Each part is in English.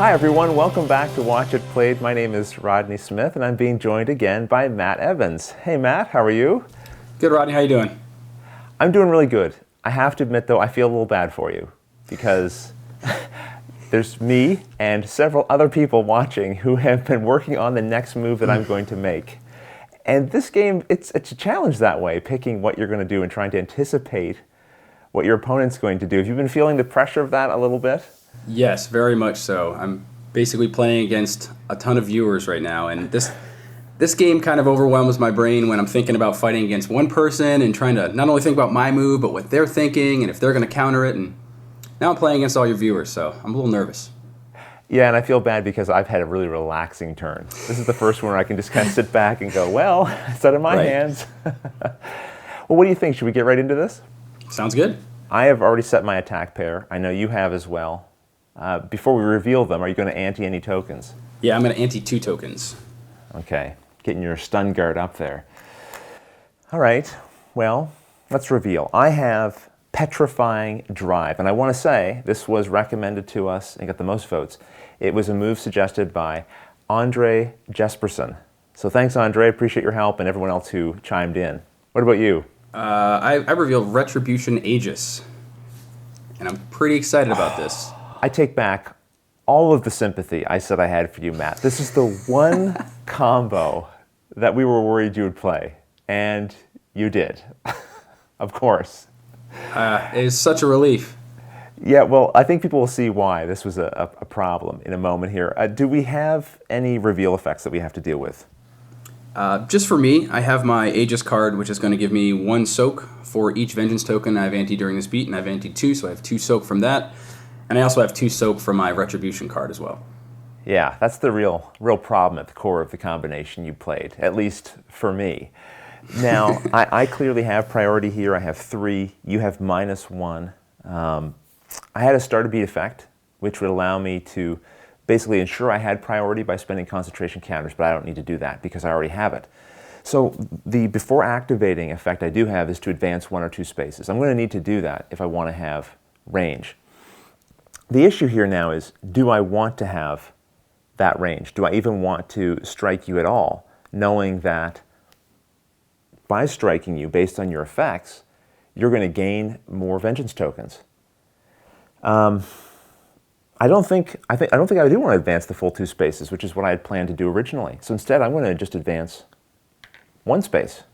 Hi everyone, welcome back to Watch It Played. My name is Rodney Smith and I'm being joined again by Matt Evans. Hey Matt, how are you? Good, Rodney, how you doing? I'm doing really good. I have to admit though, I feel a little bad for you because there's me and several other people watching who have been working on the next move that I'm going to make. And this game, it's a challenge that way, picking what you're going to do and trying to anticipate what your opponent's going to do. Have you been feeling the pressure of that a little bit? Yes, very much so. I'm basically playing against a ton of viewers right now, and this game kind of overwhelms my brain when I'm thinking about fighting against one person and trying to not only think about my move, but what they're thinking and if they're going to counter it. And now I'm playing against all your viewers, so I'm a little nervous. Yeah, and I feel bad because I've had a really relaxing turn. This is the first one where I can just kind of sit back and go, well, it's out of my hands. Well, what do you think? Should we get right into this? Sounds good. I have already set my attack pair. I know you have as well. Before we reveal them, are you going to ante any tokens? Yeah, I'm going to ante 2 tokens. Okay, getting your stun guard up there. All right, well, let's reveal. I have Petrifying Drive, and I want to say this was recommended to us and got the most votes. It was a move suggested by Andre Jesperson. So thanks, Andre. Appreciate your help and everyone else who chimed in. What about you? I revealed Retribution Aegis, and I'm pretty excited about this. I take back all of the sympathy I said I had for you, Matt. This is the one combo that we were worried you would play, and you did, of course. It's such a relief. Yeah, well, I think people will see why this was a problem in a moment here. Do we have any reveal effects that we have to deal with? Just for me, I have my Aegis card, which is going to give me 1 soak for each Vengeance token I've anteed during this beat, and I've anteed 2, so I have 2 soak from that. And I also have 2 soak from my Retribution card as well. Yeah, that's the real problem at the core of the combination you played, at least for me. Now, I clearly have priority here. I have 3. You have -1. I had a starter beat effect, which would allow me to basically ensure I had priority by spending concentration counters, but I don't need to do that because I already have it. So the before activating effect I do have is to advance 1 or 2 spaces. I'm going to need to do that if I want to have range. The issue here now is, do I want to have that range? Do I even want to strike you at all, knowing that by striking you based on your effects, you're going to gain more vengeance tokens? I don't think I do want to advance the full 2 spaces, which is what I had planned to do originally. So instead, I'm going to just advance 1 space.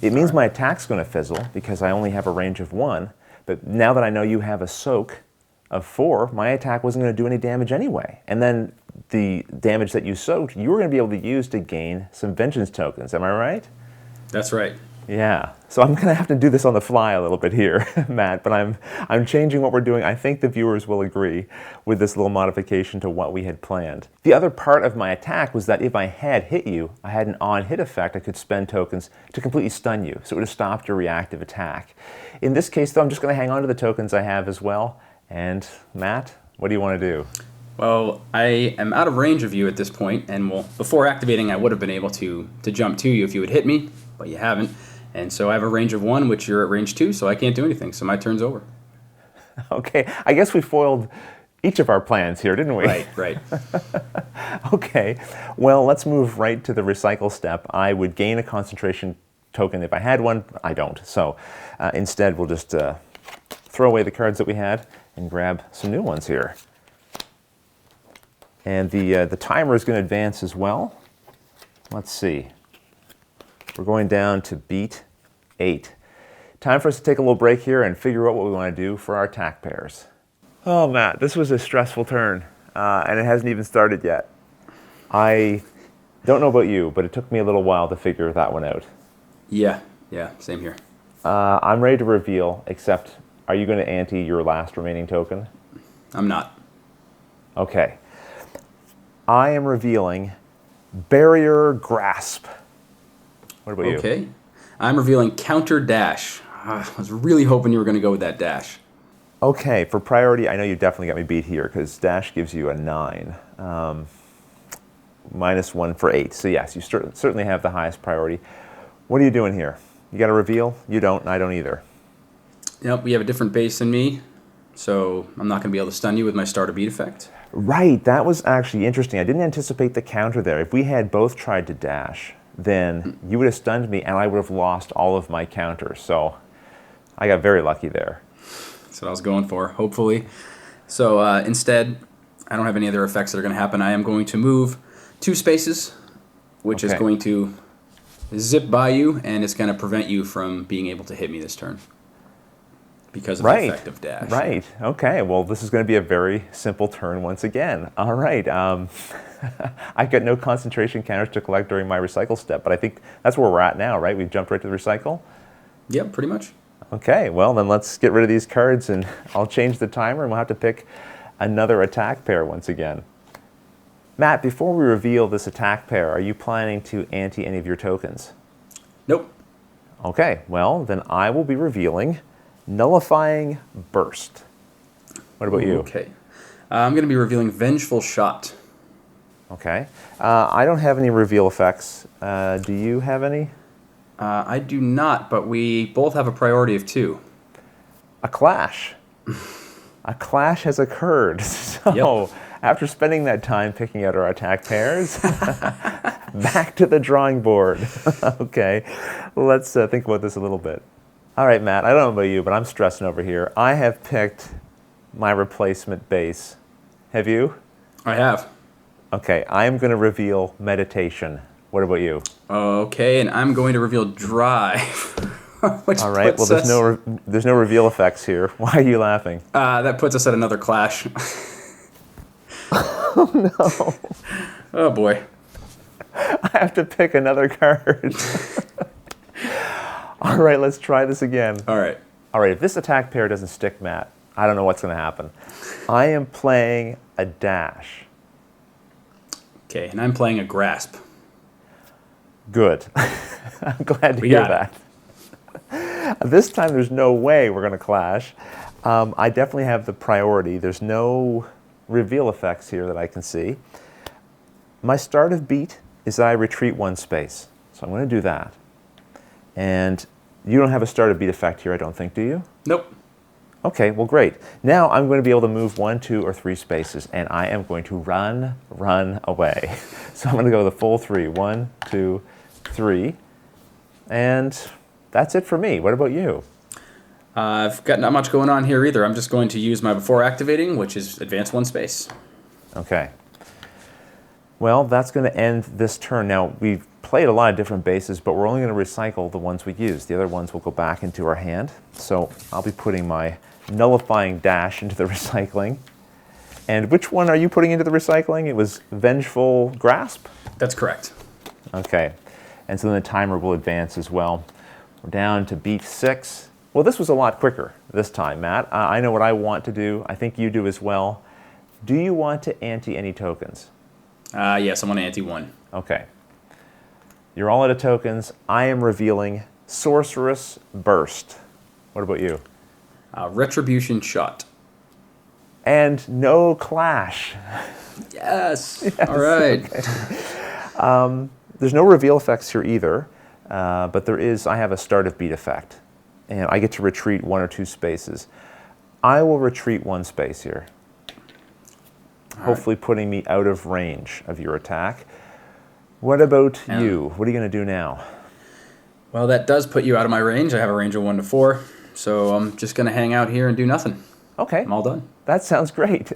It means my attack's going to fizzle because I only have a range of 1. But now that I know you have a soak of 4, my attack wasn't going to do any damage anyway. And then the damage that you soaked, you were going to be able to use to gain some vengeance tokens. Am I right? That's right. Yeah. So I'm going to have to do this on the fly a little bit here, Matt, but I'm changing what we're doing. I think the viewers will agree with this little modification to what we had planned. The other part of my attack was that if I had hit you, I had an on-hit effect. I could spend tokens to completely stun you, so it would have stopped your reactive attack. In this case, though, I'm just going to hang on to the tokens I have as well. And Matt, what do you want to do? Well, I am out of range of you at this point, and before activating, I would have been able to jump to you if you would hit me, but you haven't. And so I have a range of 1, which you're at range 2, so I can't do anything. So my turn's over. Okay, I guess we foiled each of our plans here, didn't we? Right. Okay, well, let's move right to the recycle step. I would gain a concentration token if I had one. I don't. So instead, we'll just throw away the cards that we had and grab some new ones here. And the timer is going to advance as well. Let's see. We're going down to beat 8. Time for us to take a little break here and figure out what we want to do for our attack pairs. Oh, Matt, this was a stressful turn, and it hasn't even started yet. I don't know about you, but it took me a little while to figure that one out. Yeah, same here. I'm ready to reveal, except are you going to ante your last remaining token? I'm not. Okay. I am revealing Barrier Grasp. What about you? Okay. I'm revealing Counter Dash. I was really hoping you were going to go with that dash. Okay, for priority, I know you definitely got me beat here because dash gives you a 9. -1 for 8. So yes, you certainly have the highest priority. What are you doing here? You got a reveal? You don't, and I don't either. Yep, we have a different base than me, so I'm not going to be able to stun you with my starter beat effect. Right, that was actually interesting. I didn't anticipate the counter there. If we had both tried to dash, then you would have stunned me and I would have lost all of my counters. So I got very lucky there. That's what I was going for, hopefully. So instead, I don't have any other effects that are going to happen. I am going to move 2 spaces, which is going to zip by you, and it's going to prevent you from being able to hit me this turn because of the effect of dash. Right. Okay. Well, this is going to be a very simple turn once again. All right. I've got no concentration counters to collect during my recycle step, but I think that's where we're at now, right? We've jumped right to the recycle? Yep, pretty much. Okay. Well, then let's get rid of these cards, and I'll change the timer, and we'll have to pick another attack pair once again. Matt, before we reveal this attack pair, are you planning to ante any of your tokens? Nope. Okay. Well, then I will be revealing Nullifying Burst. What about you? Okay. I'm going to be revealing Vengeful Shot. Okay. I don't have any reveal effects. Do you have any? I do not, but we both have a priority of 2. A clash. A clash has occurred. So after spending that time picking out our attack pairs, back to the drawing board. Okay. Let's think about this a little bit. All right, Matt, I don't know about you, but I'm stressing over here. I have picked my replacement base. Have you? I have. Okay, I am going to reveal Meditation. What about you? Okay, and I'm going to reveal Drive. All right, well, there's no reveal effects here. Why are you laughing? That puts us at another clash. Oh, no. Oh, boy. I have to pick another card. All right, let's try this again. All right. All right, if this attack pair doesn't stick, Matt, I don't know what's going to happen. I am playing a dash. Okay, and I'm playing a Grasp. Good. I'm glad to hear that. This time there's no way we're going to clash. I definitely have the priority. There's no reveal effects here that I can see. My start of beat is I retreat 1 space. So I'm going to do that. And you don't have a start of beat effect here, I don't think, do you? Nope. Okay, well, great. Now I'm going to be able to move 1, 2, or 3 spaces, and I am going to run away. So I'm going to go the full 3. 1, 2, 3. And that's it for me. What about you? I've got not much going on here either. I'm just going to use my before activating, which is advance 1 space. Okay. Well, that's going to end this turn. Now, we've played a lot of different bases, but we're only going to recycle the ones we use. The other ones will go back into our hand. So I'll be putting my Nullifying Dash into the recycling. And which one are you putting into the recycling? It was Vengeful Grasp? That's correct. Okay. And so then the timer will advance as well. We're down to beat 6. Well, this was a lot quicker this time, Matt. I know what I want to do. I think you do as well. Do you want to ante any tokens? Yes, I'm going to ante 1. Okay. You're all out of tokens. I am revealing Sorceress Burst. What about you? Retribution Shot. And no clash. Yes. All right. Okay. There's no reveal effects here either, but there is, I have a start of beat effect. And I get to retreat 1 or 2 spaces. I will retreat 1 space here. Hopefully putting me out of range of your attack. What about you? What are you going to do now? Well, that does put you out of my range. I have a range of 1 to 4, so I'm just going to hang out here and do nothing. Okay. I'm all done. That sounds great.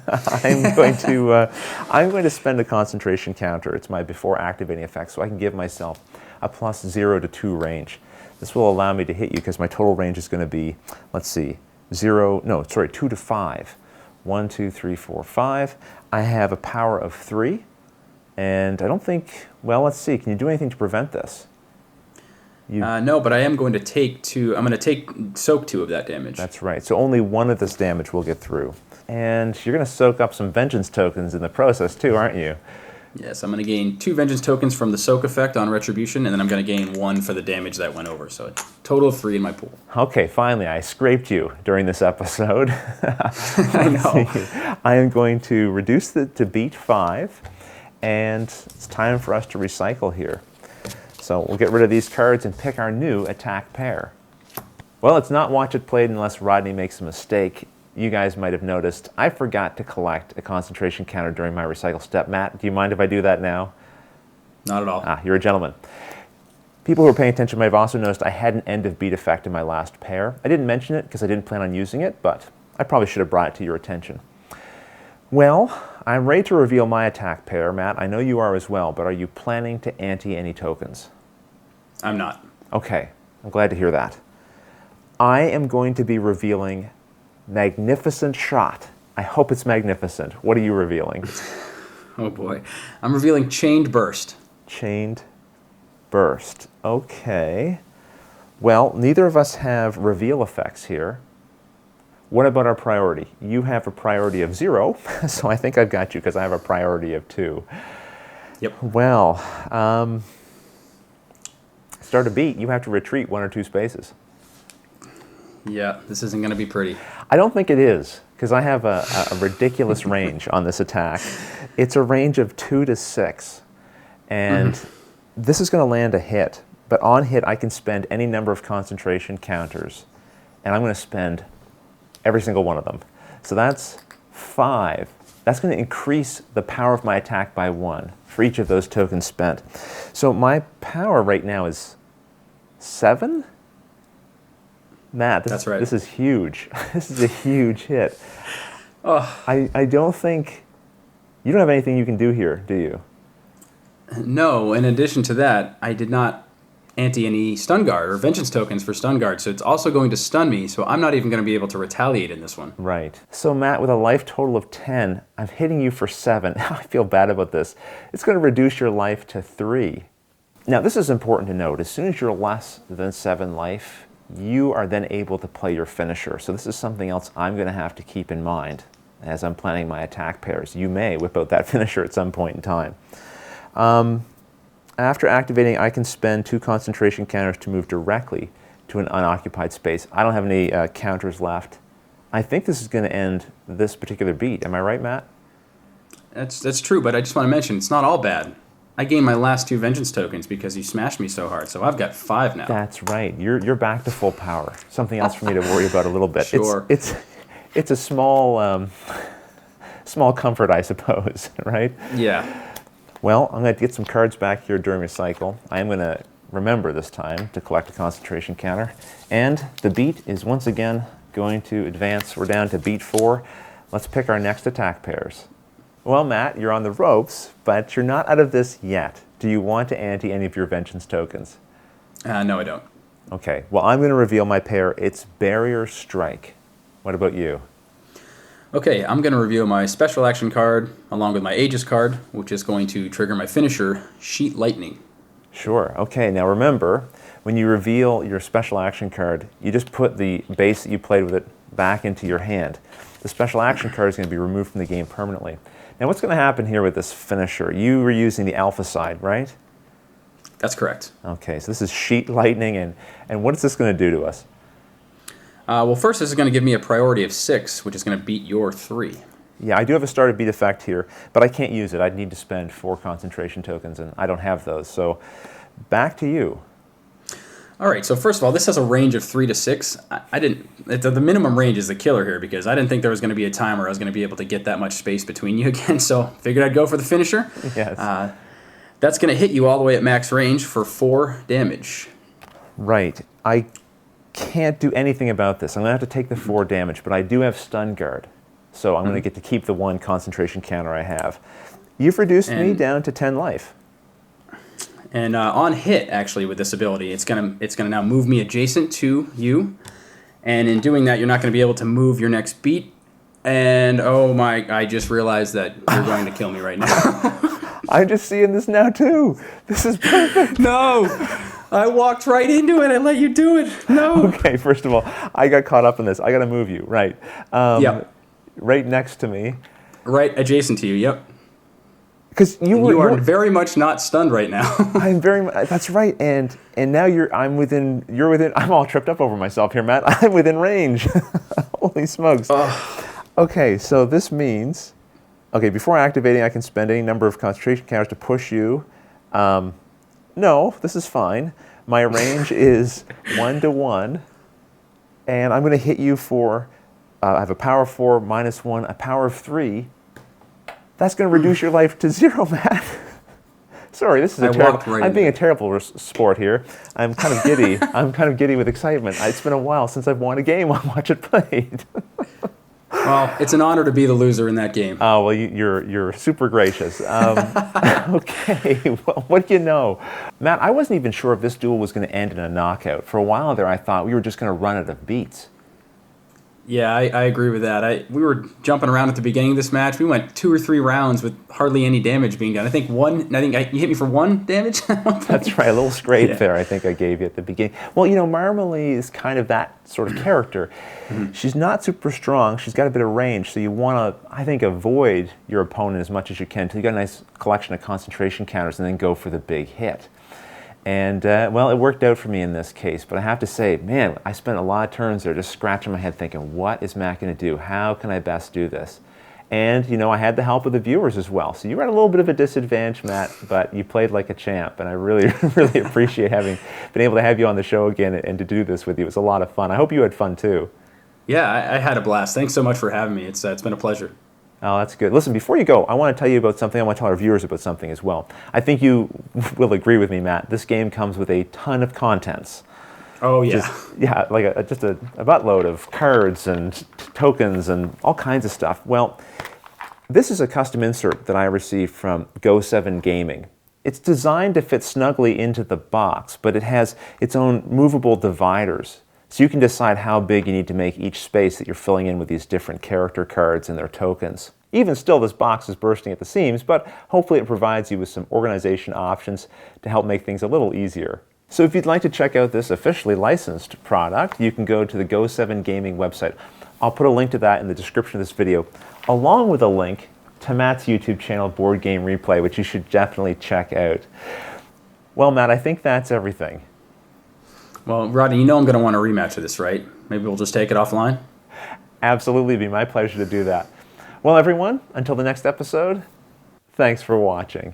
I'm going to spend a concentration counter. It's my before activating effect, so I can give myself a plus 0 to 2 range. This will allow me to hit you because my total range is going to be, let's see, 2 to 5. 1, 2, 3, 4, 5. I have a power of 3, and I don't think, well, let's see, can you do anything to prevent this? No, but I am going to take 2, I'm going to soak 2 of that damage. That's right, so only 1 of this damage will get through. And you're going to soak up some vengeance tokens in the process too, aren't you? Yes, I'm going to gain 2 vengeance tokens from the soak effect on retribution, and then I'm going to gain 1 for the damage that went over. So a total of 3 in my pool. Okay, finally, I scraped you during this episode. I know. I am going to reduce it to beat 5, and it's time for us to recycle here. So we'll get rid of these cards and pick our new attack pair. Well, it's not watch it played unless Rodney makes a mistake. you guys might have noticed I forgot to collect a concentration counter during my recycle step. Matt, do you mind if I do that now? Not at all. Ah, you're a gentleman. People who are paying attention might have also noticed I had an end of beat effect in my last pair. I didn't mention it because I didn't plan on using it, but I probably should have brought it to your attention. Well, I'm ready to reveal my attack pair. Matt, I know you are as well, but are you planning to ante any tokens? I'm not. Okay, I'm glad to hear that. I am going to be revealing Magnificent Shot. I hope it's magnificent. What are you revealing? Oh boy. I'm revealing Chained Burst. Chained Burst. Okay. Well, neither of us have reveal effects here. What about our priority? You have a priority of 0, so I think I've got you because I have a priority of 2. Yep. Well, start a beat, you have to retreat 1 or 2 spaces. Yeah, this isn't going to be pretty. I don't think it is, because I have a ridiculous range on this attack. It's a range of 2 to 6, and this is going to land a hit. But on hit, I can spend any number of concentration counters, and I'm going to spend every single one of them. So that's 5. That's going to increase the power of my attack by 1 for each of those tokens spent. So my power right now is 7? Matt, That's right. This is huge. This is a huge hit. Oh. I don't think... You don't have anything you can do here, do you? No, in addition to that, I did not ante any stun guard or vengeance tokens for stun guard, so it's also going to stun me, so I'm not even going to be able to retaliate in this one. Right. So Matt, with a life total of 10, I'm hitting you for 7. I feel bad about this. It's going to reduce your life to 3. Now, this is important to note. As soon as you're less than 7 life, you are then able to play your finisher. So this is something else I'm going to have to keep in mind as I'm planning my attack pairs. You may whip out that finisher at some point in time. After activating, I can spend 2 concentration counters to move directly to an unoccupied space. I don't have any counters left. I think this is going to end this particular beat. Am I right, Matt? That's true, but I just want to mention, it's not all bad. I gained my last 2 vengeance tokens because you smashed me so hard, so I've got 5 now. That's right. You're back to full power. Something else for me to worry about a little bit. Sure. It's a small small comfort, I suppose, right? Yeah. Well, I'm going to get some cards back here during recycle. I am going to remember this time to collect a concentration counter. And the beat is once again going to advance. We're down to beat 4. Let's pick our next attack pairs. Well, Matt, you're on the ropes, but you're not out of this yet. Do you want to ante any of your vengeance tokens? No, I don't. Okay, well, I'm going to reveal my pair. It's Barrier Strike. What about you? Okay, I'm going to reveal my special action card along with my Aegis card, which is going to trigger my finisher, Sheet Lightning. Sure. Okay, now remember, when you reveal your special action card, you just put the base that you played with it back into your hand. The special action card is going to be removed from the game permanently. Now, what's going to happen here with this finisher? You were using the alpha side, right? That's correct. Okay, so this is Sheet Lightning, and what is this going to do to us? Well, first, this is going to give me a priority of 6, which is going to beat your 3. Yeah, I do have a started beat effect here, but I can't use it. I'd need to spend 4 concentration tokens, and I don't have those. So back to you. All right, so first of all, this has a range of 3 to 6. The minimum range is the killer here because I didn't think there was going to be a time where I was going to be able to get that much space between you again, so figured I'd go for the finisher. Yes. That's going to hit you all the way at max range for 4 damage. Right. I can't do anything about this. I'm going to have to take the 4 damage, but I do have stun guard, so I'm going to get to keep the 1 concentration counter I have. You've reduced me down to 10 life. And on hit, actually, with this ability, it's gonna now move me adjacent to you, and in doing that, you're not going to be able to move your next beat. And oh my, I just realized that you're going to kill me right now. I'm just seeing this now too. This is perfect. No! I walked right into it. I let you do it. No. Okay, first of all, I got caught up in this. I got to move you, right? Yep. Right next to me. Right adjacent to you. Yep. Because you are very much not stunned right now. I'm very. That's right. And now I'm within. You're within. I'm all tripped up over myself here, Matt. I'm within range. Holy smokes. Okay, so this means. Okay, before activating, I can spend any number of concentration counters to push you. No, this is fine. My range is 1 to 1, and I'm going to hit you for I have a power of 4, -1, a power of 3. That's going to reduce your life to 0, Matt. Sorry, this is I'm being a terrible sport here. I'm kind of giddy. I'm kind of giddy with excitement. It's been a while since I've won a game on Watch It Played. Well, it's an honor to be the loser in that game. Oh, well, you're super gracious. Okay, well, what do you know? Matt, I wasn't even sure if this duel was going to end in a knockout. For a while there, I thought we were just going to run out of beats. Yeah, I agree with that. We were jumping around at the beginning of this match. We went 2 or 3 rounds with hardly any damage being done. I think you hit me for 1 damage. That's right, a little scrape there I think I gave you at the beginning. Well, you know, Marmalee is kind of that sort of character. She's not super strong. She's got a bit of range, so you want to, I think, avoid your opponent as much as you can until you got a nice collection of concentration counters and then go for the big hit. And, well, it worked out for me in this case, but I have to say, man, I spent a lot of turns there just scratching my head thinking, what is Matt going to do? How can I best do this? And, you know, I had the help of the viewers as well. So you were at a little bit of a disadvantage, Matt, but you played like a champ, and I really, really appreciate having been able to have you on the show again and to do this with you. It was a lot of fun. I hope you had fun, too. Yeah, I had a blast. Thanks so much for having me. It's been a pleasure. Oh, that's good. Listen, before you go, I want to tell you about something. I want to tell our viewers about something as well. I think you will agree with me, Matt. This game comes with a ton of contents. Oh, yeah. Like just a buttload of cards and tokens and all kinds of stuff. Well, this is a custom insert that I received from Go7 Gaming. It's designed to fit snugly into the box, but it has its own movable dividers. So you can decide how big you need to make each space that you're filling in with these different character cards and their tokens. Even still, this box is bursting at the seams, but hopefully it provides you with some organization options to help make things a little easier. So if you'd like to check out this officially licensed product, you can go to the Go7 Gaming website. I'll put a link to that in the description of this video, along with a link to Matt's YouTube channel, Board Game Replay, which you should definitely check out. Well, Matt, I think that's everything. Well, Rodney, you know I'm going to want a rematch of this, right? Maybe we'll just take it offline? Absolutely, it'd be my pleasure to do that. Well, everyone, until the next episode, thanks for watching.